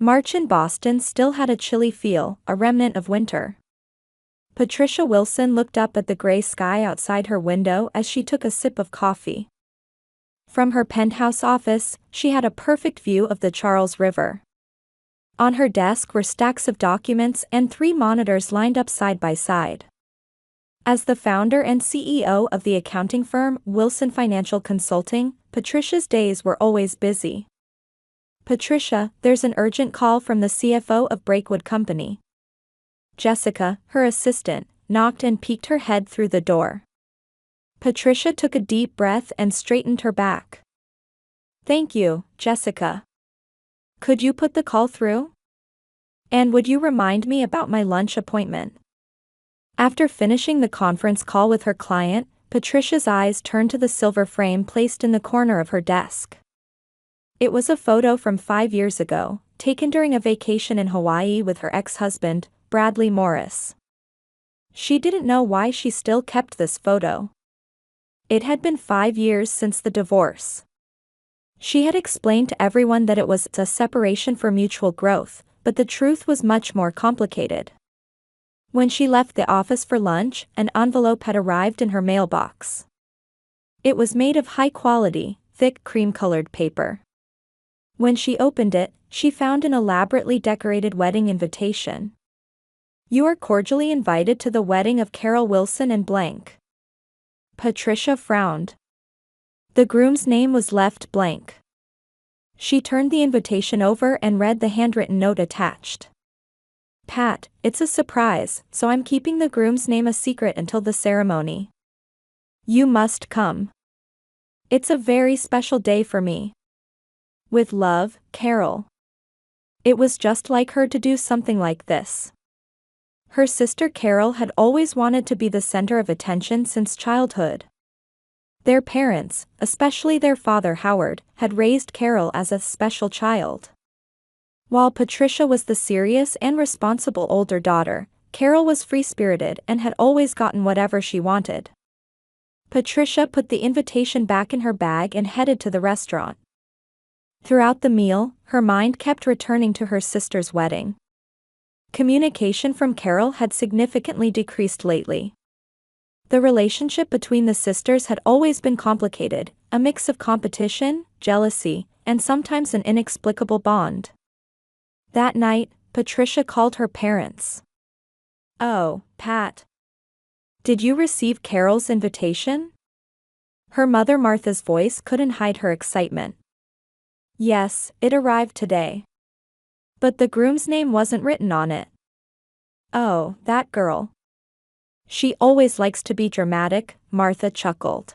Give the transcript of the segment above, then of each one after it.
March in Boston still had a chilly feel, a remnant of winter. Patricia Wilson looked up at the gray sky outside her window as she took a sip of coffee. From her penthouse office, she had a perfect view of the Charles River. On her desk were stacks of documents and 3 monitors lined up side by side. As the founder and CEO of the accounting firm Wilson Financial Consulting, Patricia's days were always busy. "Patricia, there's an urgent call from the CFO of Brakewood Company." Jessica, her assistant, knocked and peeked her head through the door. Patricia took a deep breath and straightened her back. "Thank you, Jessica. Could you put the call through? And would you remind me about my lunch appointment?" After finishing the conference call with her client, Patricia's eyes turned to the silver frame placed in the corner of her desk. It was a photo from 5 years ago, taken during a vacation in Hawaii with her ex-husband, Bradley Morris. She didn't know why she still kept this photo. It had been 5 years since the divorce. She had explained to everyone that it was a separation for mutual growth, but the truth was much more complicated. When she left the office for lunch, an envelope had arrived in her mailbox. It was made of high-quality, thick cream-colored paper. When she opened it, she found an elaborately decorated wedding invitation. "You are cordially invited to the wedding of Carol Wilson and blank." Patricia frowned. The groom's name was left blank. She turned the invitation over and read the handwritten note attached. "Pat, it's a surprise, so I'm keeping the groom's name a secret until the ceremony. You must come. It's a very special day for me. With love, Carol." It was just like her to do something like this. Her sister Carol had always wanted to be the center of attention since childhood. Their parents, especially their father Howard, had raised Carol as a special child. While Patricia was the serious and responsible older daughter, Carol was free-spirited and had always gotten whatever she wanted. Patricia put the invitation back in her bag and headed to the restaurant. Throughout the meal, her mind kept returning to her sister's wedding. Communication from Carol had significantly decreased lately. The relationship between the sisters had always been complicated, a mix of competition, jealousy, and sometimes an inexplicable bond. That night, Patricia called her parents. "Oh, Pat. Did you receive Carol's invitation?" Her mother Martha's voice couldn't hide her excitement. "Yes, it arrived today. But the groom's name wasn't written on it." "Oh, that girl. She always likes to be dramatic," Martha chuckled.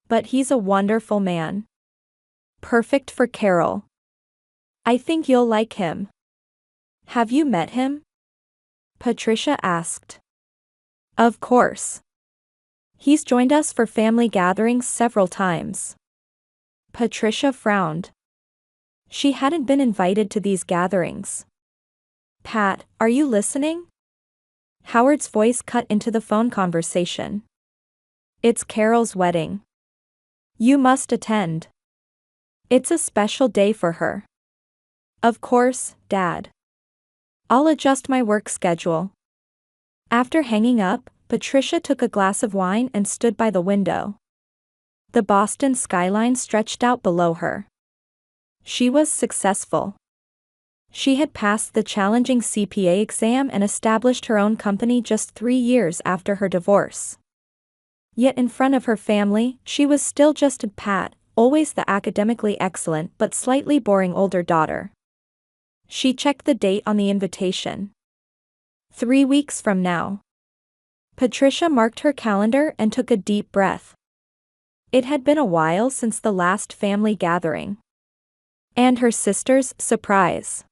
"But he's a wonderful man. Perfect for Carol. I think you'll like him." "Have you met him?" Patricia asked. "Of course. He's joined us for family gatherings several times." Patricia frowned. She hadn't been invited to these gatherings. "Pat, are you listening?" Howard's voice cut into the phone conversation. "It's Carol's wedding. You must attend. It's a special day for her." "Of course, Dad. I'll adjust my work schedule." After hanging up, Patricia took a glass of wine and stood by the window. The Boston skyline stretched out below her. She was successful. She had passed the challenging CPA exam and established her own company just 3 years after her divorce. Yet in front of her family, she was still just a Pat, always the academically excellent but slightly boring older daughter. She checked the date on the invitation. 3 weeks from now. Patricia marked her calendar and took a deep breath. It had been a while since the last family gathering. And her sister's surprise.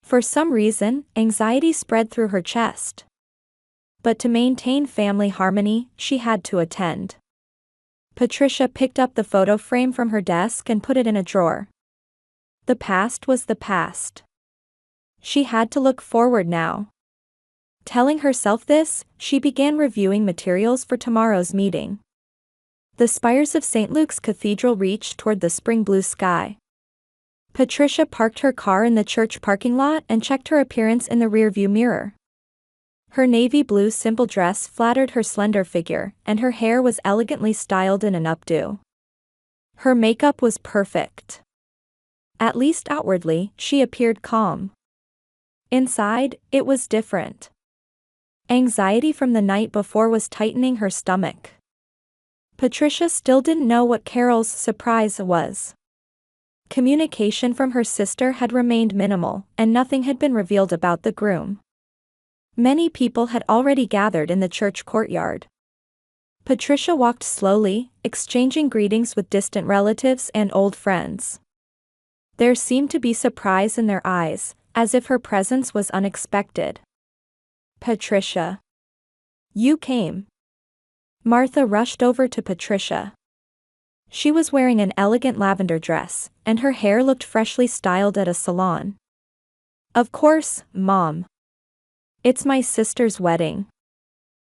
For some reason, anxiety spread through her chest. But to maintain family harmony, she had to attend. Patricia picked up the photo frame from her desk and put it in a drawer. The past was the past. She had to look forward now. Telling herself this, she began reviewing materials for tomorrow's meeting. The spires of St. Luke's Cathedral reached toward the spring blue sky. Patricia parked her car in the church parking lot and checked her appearance in the rearview mirror. Her navy blue simple dress flattered her slender figure, and her hair was elegantly styled in an updo. Her makeup was perfect. At least outwardly, she appeared calm. Inside, it was different. Anxiety from the night before was tightening her stomach. Patricia still didn't know what Carol's surprise was. Communication from her sister had remained minimal, and nothing had been revealed about the groom. Many people had already gathered in the church courtyard. Patricia walked slowly, exchanging greetings with distant relatives and old friends. There seemed to be surprise in their eyes, as if her presence was unexpected. "Patricia. You came." Martha rushed over to Patricia. She was wearing an elegant lavender dress, and her hair looked freshly styled at a salon. "Of course, Mom. It's my sister's wedding."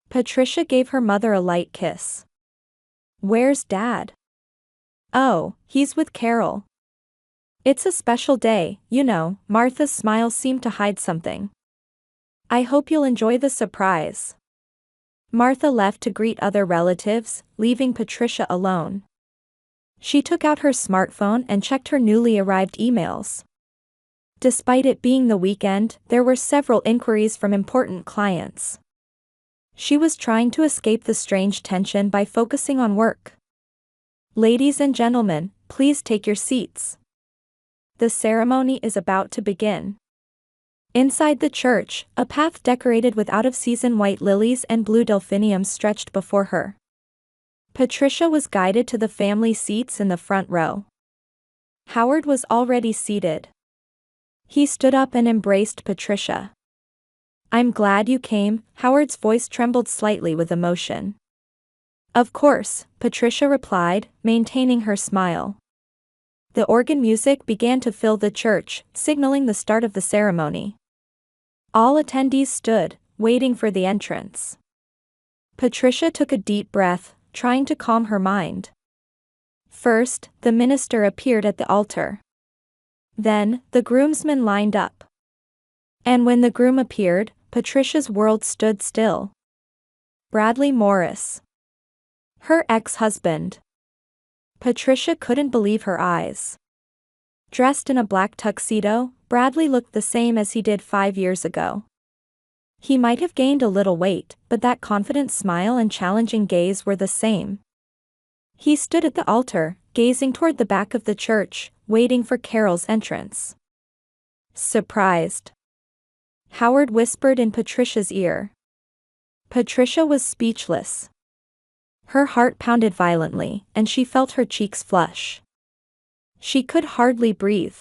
Patricia gave her mother a light kiss. "Where's Dad?" "Oh, he's with Carol. It's a special day, you know." Martha's smile seemed to hide something. "I hope you'll enjoy the surprise." Martha left to greet other relatives, leaving Patricia alone. She took out her smartphone and checked her newly arrived emails. Despite it being the weekend, there were several inquiries from important clients. She was trying to escape the strange tension by focusing on work. "Ladies and gentlemen, please take your seats. The ceremony is about to begin." Inside the church, a path decorated with out-of-season white lilies and blue delphiniums stretched before her. Patricia was guided to the family seats in the front row. Howard was already seated. He stood up and embraced Patricia. "I'm glad you came." Howard's voice trembled slightly with emotion. "Of course," Patricia replied, maintaining her smile. The organ music began to fill the church, signaling the start of the ceremony. All attendees stood, waiting for the entrance. Patricia took a deep breath, trying to calm her mind. First, the minister appeared at the altar. Then, the groomsmen lined up. And when the groom appeared, Patricia's world stood still. Bradley Morris. Her ex-husband. Patricia couldn't believe her eyes. Dressed in a black tuxedo, Bradley looked the same as he did 5 years ago. He might have gained a little weight, but that confident smile and challenging gaze were the same. He stood at the altar, gazing toward the back of the church, waiting for Carol's entrance. "Surprised?" Howard whispered in Patricia's ear. Patricia was speechless. Her heart pounded violently, and she felt her cheeks flush. She could hardly breathe.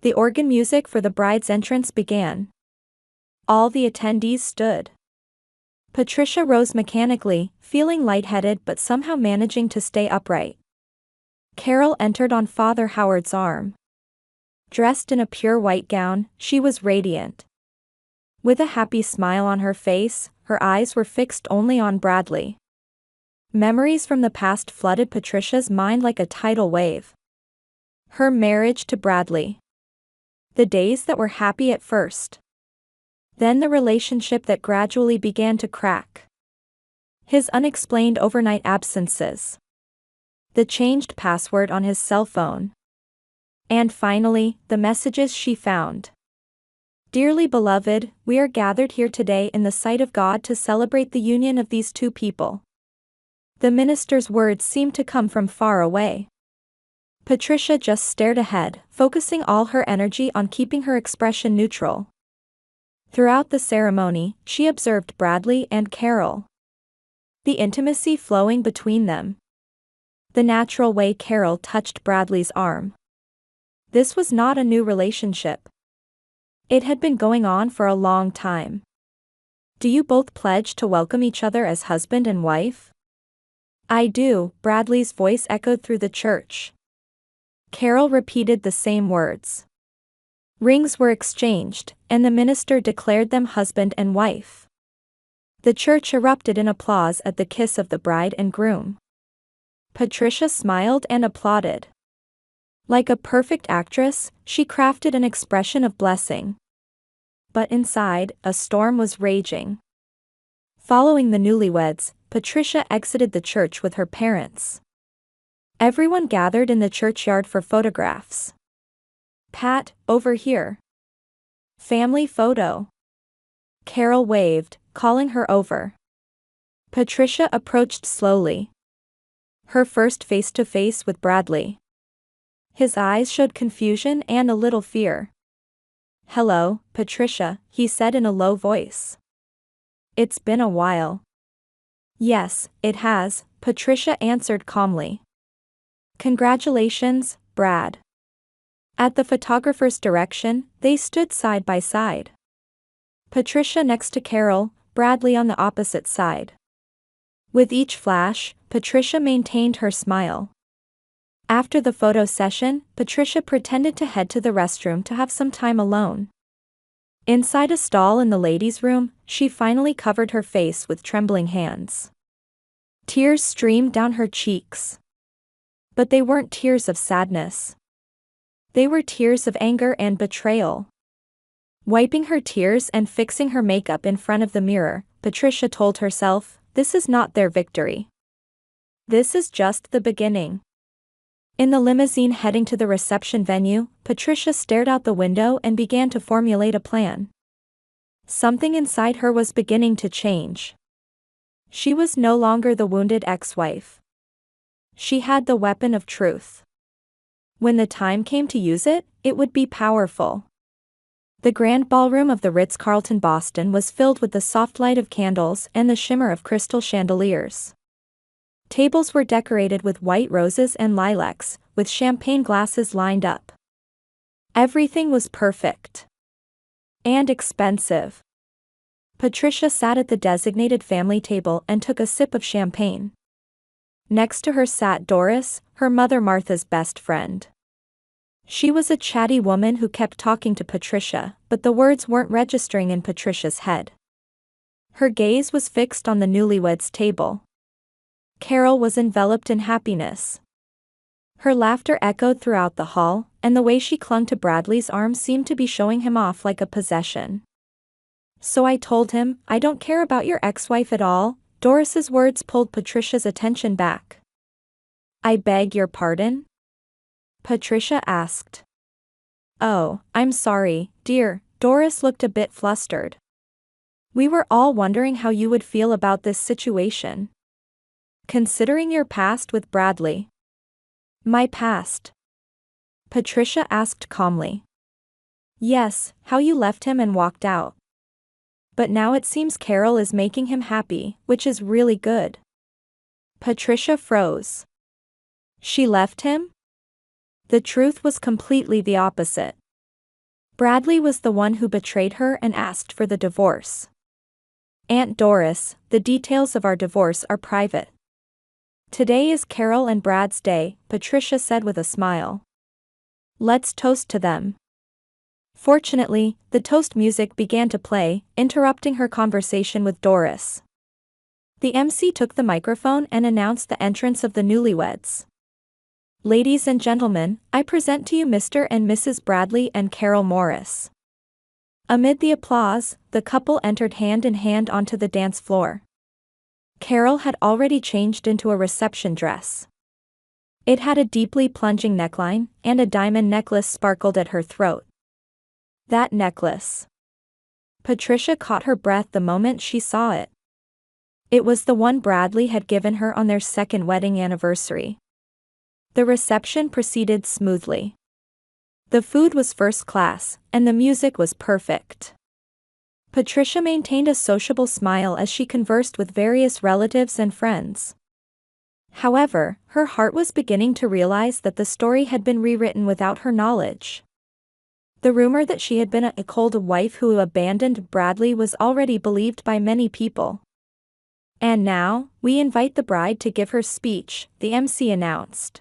The organ music for the bride's entrance began. All the attendees stood. Patricia rose mechanically, feeling lightheaded but somehow managing to stay upright. Carol entered on Father Howard's arm. Dressed in a pure white gown, she was radiant. With a happy smile on her face, her eyes were fixed only on Bradley. Memories from the past flooded Patricia's mind like a tidal wave. Her marriage to Bradley. The days that were happy at first. Then the relationship that gradually began to crack. His unexplained overnight absences. The changed password on his cell phone. And finally, the messages she found. "Dearly beloved, we are gathered here today in the sight of God to celebrate the union of these two people." The minister's words seemed to come from far away. Patricia just stared ahead, focusing all her energy on keeping her expression neutral. Throughout the ceremony, she observed Bradley and Carol. The intimacy flowing between them. The natural way Carol touched Bradley's arm. This was not a new relationship. It had been going on for a long time. "Do you both pledge to welcome each other as husband and wife?" "I do," Bradley's voice echoed through the church. Carol repeated the same words. Rings were exchanged, and the minister declared them husband and wife. The church erupted in applause at the kiss of the bride and groom. Patricia smiled and applauded. Like a perfect actress, she crafted an expression of blessing. But inside, a storm was raging. Following the newlyweds, Patricia exited the church with her parents. Everyone gathered in the churchyard for photographs. "Pat, over here. Family photo." Carol waved, calling her over. Patricia approached slowly. Her first face-to-face with Bradley. His eyes showed confusion and a little fear. "Hello, Patricia," he said in a low voice. "It's been a while." "Yes, it has," Patricia answered calmly. "Congratulations, Brad." At the photographer's direction, they stood side by side. Patricia next to Carol, Bradley on the opposite side. With each flash, Patricia maintained her smile. After the photo session, Patricia pretended to head to the restroom to have some time alone. Inside a stall in the ladies' room, she finally covered her face with trembling hands. Tears streamed down her cheeks. But they weren't tears of sadness. They were tears of anger and betrayal. Wiping her tears and fixing her makeup in front of the mirror, Patricia told herself, this is not their victory. This is just the beginning. In the limousine heading to the reception venue, Patricia stared out the window and began to formulate a plan. Something inside her was beginning to change. She was no longer the wounded ex-wife. She had the weapon of truth. When the time came to use it, it would be powerful. The grand ballroom of the Ritz-Carlton Boston was filled with the soft light of candles and the shimmer of crystal chandeliers. Tables were decorated with white roses and lilacs, with champagne glasses lined up. Everything was perfect. And expensive. Patricia sat at the designated family table and took a sip of champagne. Next to her sat Doris, her mother Martha's best friend. She was a chatty woman who kept talking to Patricia, but the words weren't registering in Patricia's head. Her gaze was fixed on the newlyweds' table. Carol was enveloped in happiness. Her laughter echoed throughout the hall, and the way she clung to Bradley's arm seemed to be showing him off like a possession. "So I told him, I don't care about your ex-wife at all." Doris's words pulled Patricia's attention back. "I beg your pardon?" Patricia asked. "Oh, I'm sorry, dear." Doris looked a bit flustered. "We were all wondering how you would feel about this situation. Considering your past with Bradley." "My past?" Patricia asked calmly. "Yes, how you left him and walked out. But now it seems Carol is making him happy, which is really good." Patricia froze. She left him? The truth was completely the opposite. Bradley was the one who betrayed her and asked for the divorce. "Aunt Doris, the details of our divorce are private. Today is Carol and Brad's day," Patricia said with a smile. "Let's toast to them." Fortunately, the toast music began to play, interrupting her conversation with Doris. The MC took the microphone and announced the entrance of the newlyweds. "Ladies and gentlemen, I present to you Mr. and Mrs. Bradley and Carol Morris." Amid the applause, the couple entered hand in hand onto the dance floor. Carol had already changed into a reception dress. It had a deeply plunging neckline, and a diamond necklace sparkled at her throat. That necklace. Patricia caught her breath the moment she saw it. It was the one Bradley had given her on their second wedding anniversary. The reception proceeded smoothly. The food was first class, and the music was perfect. Patricia maintained a sociable smile as she conversed with various relatives and friends. However, her heart was beginning to realize that the story had been rewritten without her knowledge. The rumor that she had been a cold wife who abandoned Bradley was already believed by many people. "And now, we invite the bride to give her speech," the MC announced.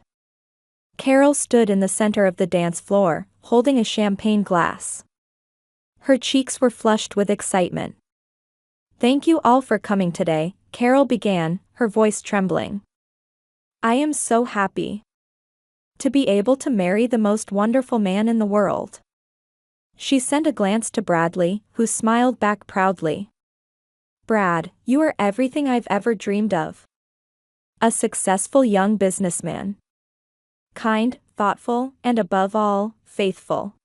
Carol stood in the center of the dance floor, holding a champagne glass. Her cheeks were flushed with excitement. "Thank you all for coming today," Carol began, her voice trembling. "I am so happy To be able to marry the most wonderful man in the world. She sent a glance to Bradley, who smiled back proudly. Brad, you are everything I've ever dreamed of. A successful young businessman. Kind, thoughtful, and above all, faithful.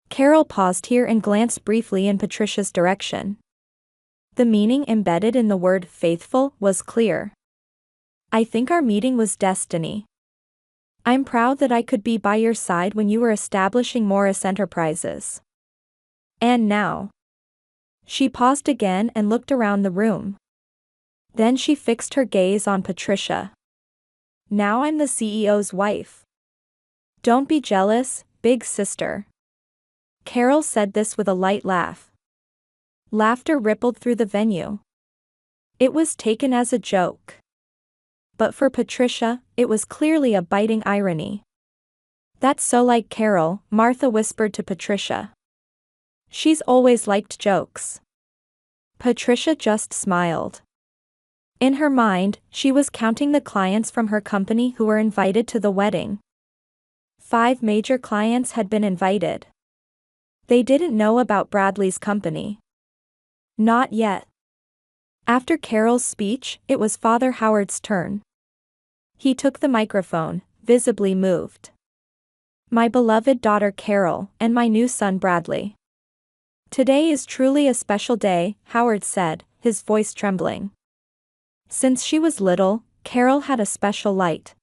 Carol paused here and glanced briefly in Patricia's direction. The meaning embedded in the word faithful was clear. I think our meeting was destiny. I'm proud that I could be by your side when you were establishing Morris Enterprises. And now. She paused again and looked around the room. Then she fixed her gaze on Patricia. Now I'm the CEO's wife. Don't be jealous, big sister. Carol said this with a light laugh. Laughter rippled through the venue. It was taken as a joke. But for Patricia, it was clearly a biting irony. That's so like Carol, Martha whispered to Patricia. She's always liked jokes. Patricia just smiled. In her mind, she was counting the clients from her company who were invited to the wedding. 5 major clients had been invited. They didn't know about Bradley's company. Not yet. After Carol's speech, it was Father Howard's turn. He took the microphone, visibly moved. My beloved daughter Carol, and my new son Bradley. Today is truly a special day, Howard said, his voice trembling. Since she was little, Carol had a special light.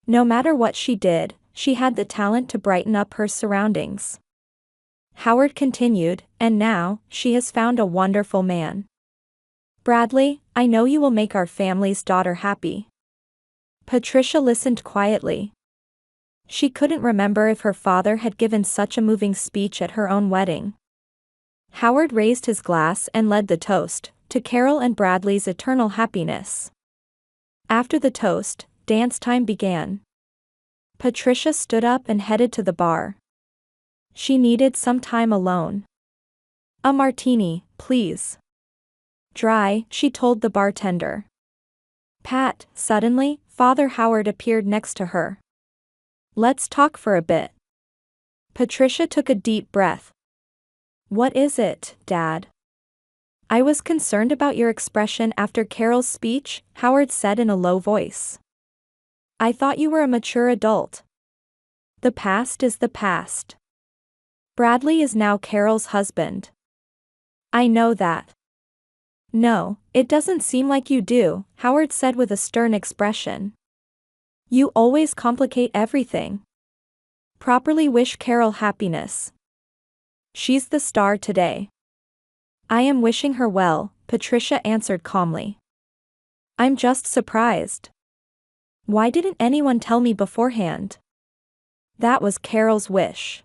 No matter what she did, she had the talent to brighten up her surroundings. Howard continued, and now, she has found a wonderful man. Bradley, I know you will make our family's daughter happy. Patricia listened quietly. She couldn't remember if her father had given such a moving speech at her own wedding. Howard raised his glass and led the toast, to Carol and Bradley's eternal happiness. After the toast, dance time began. Patricia stood up and headed to the bar. She needed some time alone. A martini, please. Dry, she told the bartender. Pat, suddenly, Father Howard appeared next to her. Let's talk for a bit. Patricia took a deep breath. What is it, Dad? I was concerned about your expression after Carol's speech, Howard said in a low voice. I thought you were a mature adult. The past is the past. Bradley is now Carol's husband. I know that. No, it doesn't seem like you do, Howard said with a stern expression. You always complicate everything. Properly wish Carol happiness. She's the star today. I am wishing her well, Patricia answered calmly. I'm just surprised. Why didn't anyone tell me beforehand? That was Carol's wish.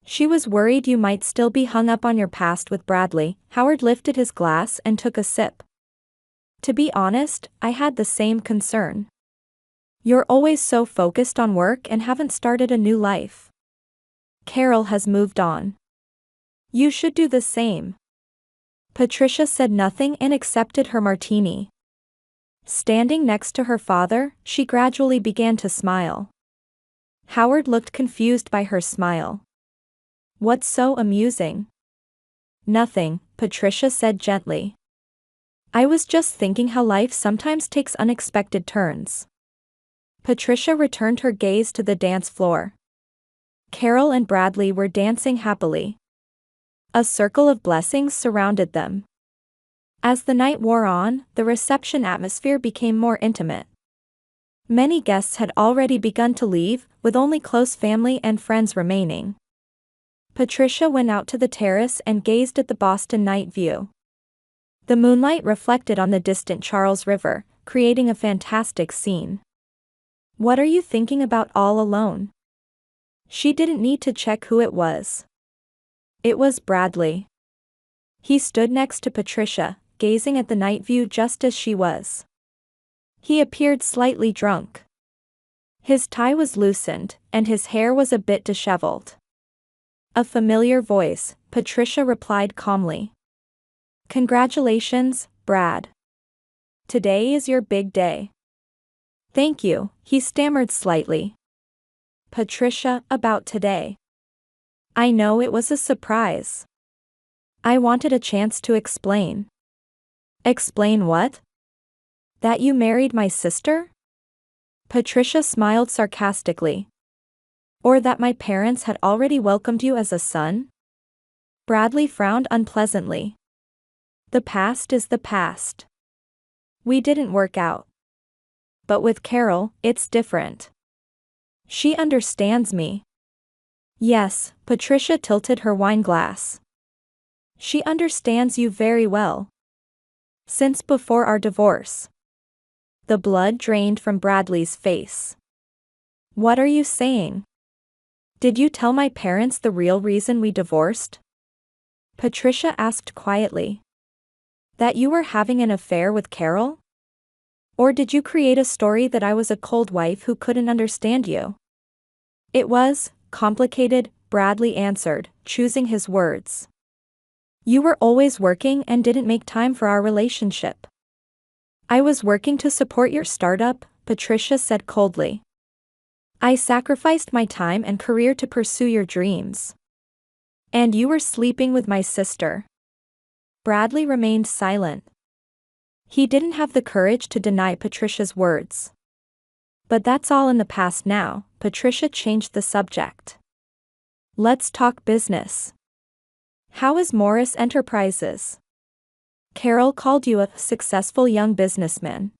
She was worried you might still be hung up on your past with Bradley. Howard lifted his glass and took a sip. To be honest, I had the same concern. You're always so focused on work and haven't started a new life. Carol has moved on. You should do the same. Patricia said nothing and accepted her martini. Standing next to her father, she gradually began to smile. Howard looked confused by her smile. What's so amusing? Nothing, Patricia said gently. I was just thinking how life sometimes takes unexpected turns. Patricia returned her gaze to the dance floor. Carol and Bradley were dancing happily. A circle of blessings surrounded them. As the night wore on, the reception atmosphere became more intimate. Many guests had already begun to leave, with only close family and friends remaining. Patricia went out to the terrace and gazed at the Boston night view. The moonlight reflected on the distant Charles River, creating a fantastic scene. What are you thinking about all alone? She didn't need to check who it was. It was Bradley. He stood next to Patricia, gazing at the night view just as she was. He appeared slightly drunk. His tie was loosened, and his hair was a bit disheveled. A familiar voice, Patricia replied calmly. Congratulations, Brad. Today is your big day. Thank you, he stammered slightly. Patricia, about today. I know it was a surprise. I wanted a chance to explain. Explain what? That you married my sister? Patricia smiled sarcastically. Or that my parents had already welcomed you as a son? Bradley frowned unpleasantly. The past is the past. We didn't work out. But with Carol, it's different. She understands me. Yes, Patricia tilted her wine glass. She understands you very well. Since before our divorce. The blood drained from Bradley's face. What are you saying? Did you tell my parents the real reason we divorced? Patricia asked quietly. That you were having an affair with Carol? Or did you create a story that I was a cold wife who couldn't understand you? It was complicated, Bradley answered, choosing his words. You were always working and didn't make time for our relationship. I was working to support your startup, Patricia said coldly. I sacrificed my time and career to pursue your dreams. And you were sleeping with my sister. Bradley remained silent. He didn't have the courage to deny Patricia's words. But that's all in the past now, Patricia changed the subject. Let's talk business. How is Morris Enterprises? Carol called you a successful young businessman.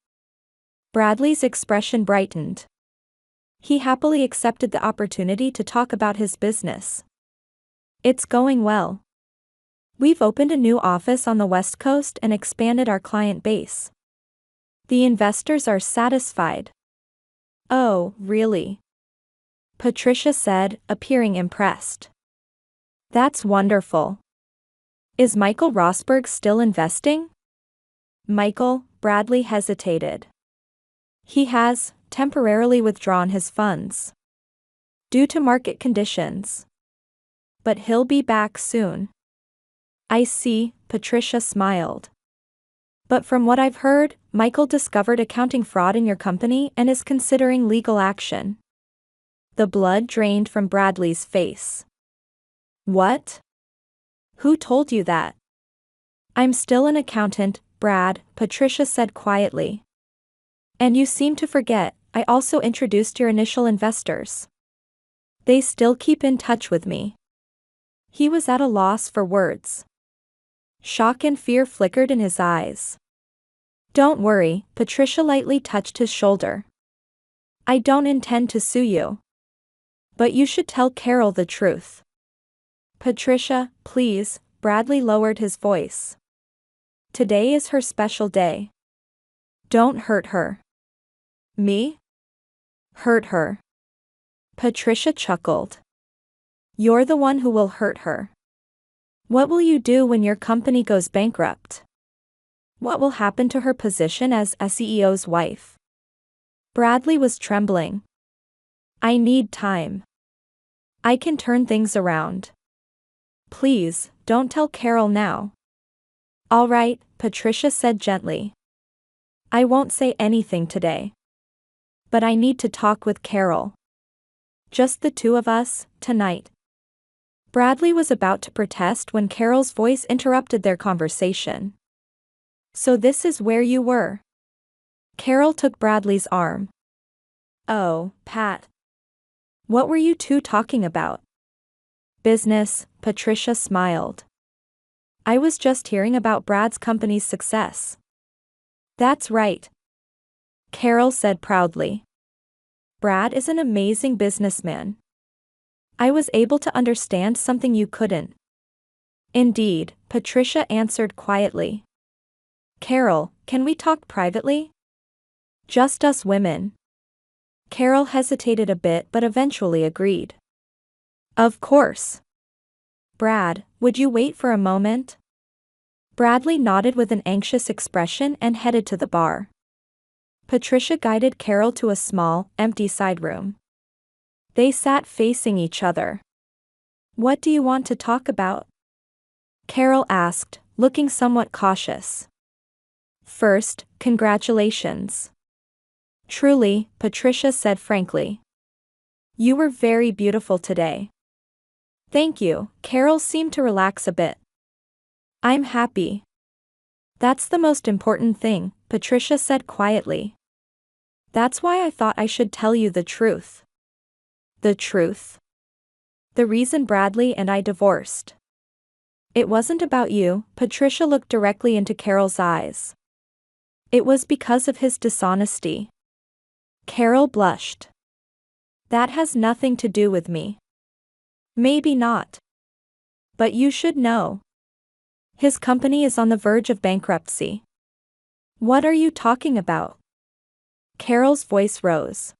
Bradley's expression brightened. He happily accepted the opportunity to talk about his business. It's going well. We've opened a new office on the West Coast and expanded our client base. The investors are satisfied. Oh, really? Patricia said, appearing impressed. That's wonderful. Is Michael Rosberg still investing? Michael, Bradley hesitated. He has temporarily withdrawn his funds. Due to market conditions. But he'll be back soon. I see, Patricia smiled. But from what I've heard, Michael discovered accounting fraud in your company and is considering legal action. The blood drained from Bradley's face. What? Who told you that? I'm still an accountant, Brad, Patricia said quietly. And you seem to forget, I also introduced your initial investors. They still keep in touch with me. He was at a loss for words. Shock and fear flickered in his eyes. Don't worry, Patricia lightly touched his shoulder. I don't intend to sue you. But you should tell Carol the truth. Patricia, please, Bradley lowered his voice. Today is her special day. Don't hurt her. Me? Hurt her. Patricia chuckled. You're the one who will hurt her. What will you do when your company goes bankrupt? What will happen to her position as a CEO's wife? Bradley was trembling. I need time. I can turn things around. Please, don't tell Carol now. All right, Patricia said gently. I won't say anything today. But I need to talk with Carol. Just the two of us, tonight. Bradley was about to protest when Carol's voice interrupted their conversation. So this is where you were. Carol took Bradley's arm. Oh, Pat. What were you two talking about? Business, Patricia smiled. I was just hearing about Brad's company's success. That's right. Carol said proudly. Brad is an amazing businessman. I was able to understand something you couldn't. Indeed, Patricia answered quietly. Carol, can we talk privately? Just us women. Carol hesitated a bit but eventually agreed. Of course. Brad, would you wait for a moment? Bradley nodded with an anxious expression and headed to the bar. Patricia guided Carol to a small, empty side room. They sat facing each other. What do you want to talk about? Carol asked, looking somewhat cautious. First, congratulations. Truly, Patricia said frankly. You were very beautiful today. Thank you. Carol seemed to relax a bit. I'm happy. That's the most important thing, Patricia said quietly. That's why I thought I should tell you the truth. The truth? The reason Bradley and I divorced. It wasn't about you, Patricia looked directly into Carol's eyes. It was because of his dishonesty. Carol blushed. That has nothing to do with me. Maybe not. But you should know. His company is on the verge of bankruptcy. What are you talking about? Carol's voice rose.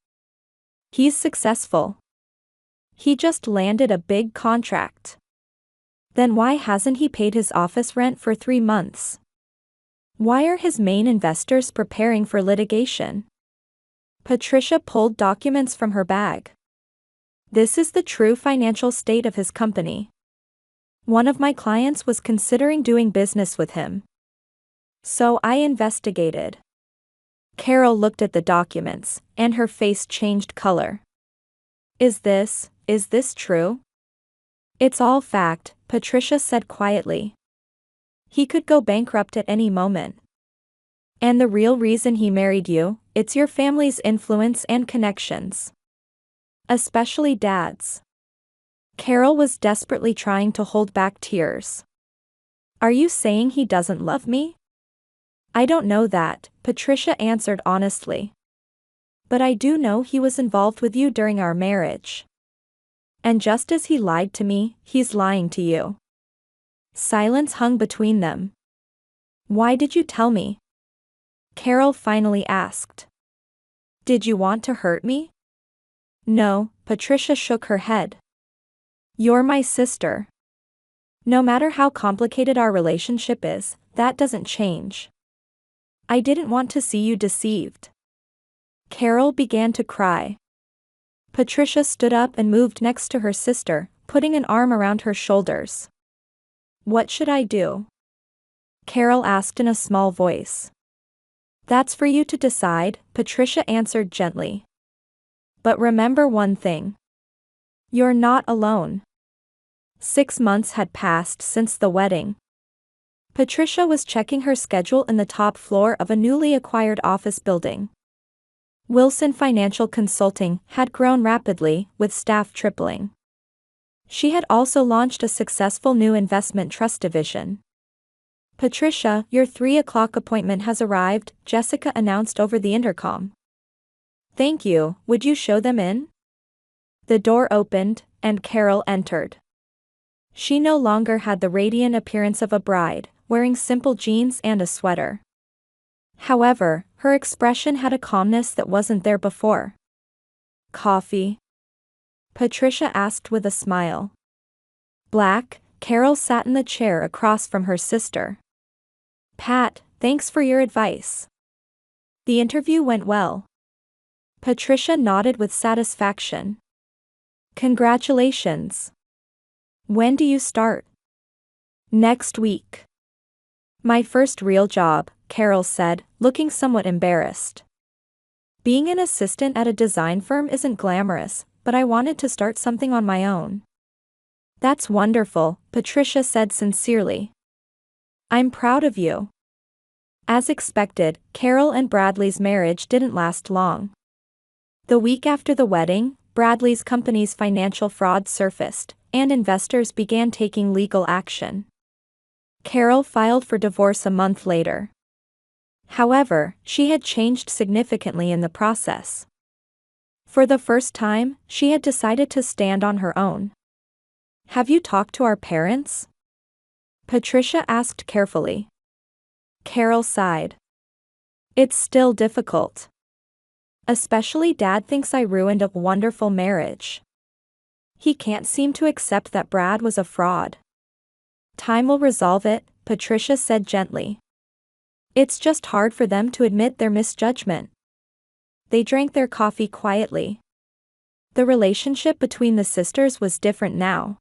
He's successful. He just landed a big contract. Then why hasn't he paid his office rent for 3 months? Why are his main investors preparing for litigation? Patricia pulled documents from her bag. This is the true financial state of his company. One of my clients was considering doing business with him. So I investigated. Carol looked at the documents, and her face changed color. Is this true? It's all fact, Patricia said quietly. He could go bankrupt at any moment. And the real reason he married you, it's your family's influence and connections. Especially Dad's. Carol was desperately trying to hold back tears. Are you saying he doesn't love me? I don't know that, Patricia answered honestly. But I do know he was involved with you during our marriage. And just as he lied to me, he's lying to you. Silence hung between them. Why did you tell me? Carol finally asked. Did you want to hurt me? No, Patricia shook her head. You're my sister. No matter how complicated our relationship is, that doesn't change. I didn't want to see you deceived. Carol began to cry. Patricia stood up and moved next to her sister, putting an arm around her shoulders. What should I do? Carol asked in a small voice. That's for you to decide, Patricia answered gently. But remember one thing. You're not alone. 6 months had passed since the wedding. Patricia was checking her schedule in the top floor of a newly acquired office building. Wilson Financial Consulting had grown rapidly, with staff tripling. She had also launched a successful new investment trust division. Patricia, your 3 o'clock appointment has arrived, Jessica announced over the intercom. Thank you, would you show them in? The door opened, and Carol entered. She no longer had the radiant appearance of a bride, wearing simple jeans and a sweater. However, her expression had a calmness that wasn't there before. Coffee? Patricia asked with a smile. Black, Carol sat in the chair across from her sister. Pat, thanks for your advice. The interview went well. Patricia nodded with satisfaction. Congratulations. When do you start? Next week. My first real job, Carol said, looking somewhat embarrassed. Being an assistant at a design firm isn't glamorous, but I wanted to start something on my own. That's wonderful, Patricia said sincerely. I'm proud of you. As expected, Carol and Bradley's marriage didn't last long. The week after the wedding, Bradley's company's financial fraud surfaced, and investors began taking legal action. Carol filed for divorce a month later. However, she had changed significantly in the process. For the first time, she had decided to stand on her own. Have you talked to our parents? Patricia asked carefully. Carol sighed. It's still difficult. Especially Dad thinks I ruined a wonderful marriage. He can't seem to accept that Brad was a fraud. Time will resolve it, Patricia said gently. It's just hard for them to admit their misjudgment. They drank their coffee quietly. The relationship between the sisters was different now.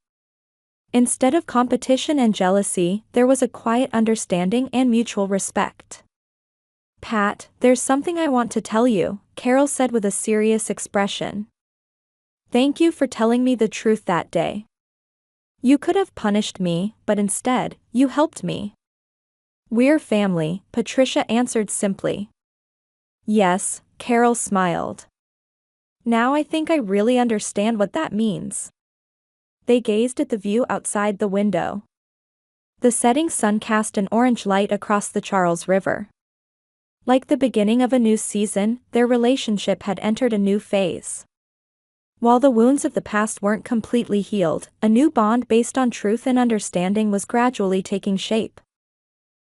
Instead of competition and jealousy, there was a quiet understanding and mutual respect. Pat, there's something I want to tell you, Carol said with a serious expression. Thank you for telling me the truth that day. You could have punished me, but instead, you helped me. We're family, Patricia answered simply. Yes, Carol smiled. Now I think I really understand what that means. They gazed at the view outside the window. The setting sun cast an orange light across the Charles River. Like the beginning of a new season, their relationship had entered a new phase. While the wounds of the past weren't completely healed, a new bond based on truth and understanding was gradually taking shape.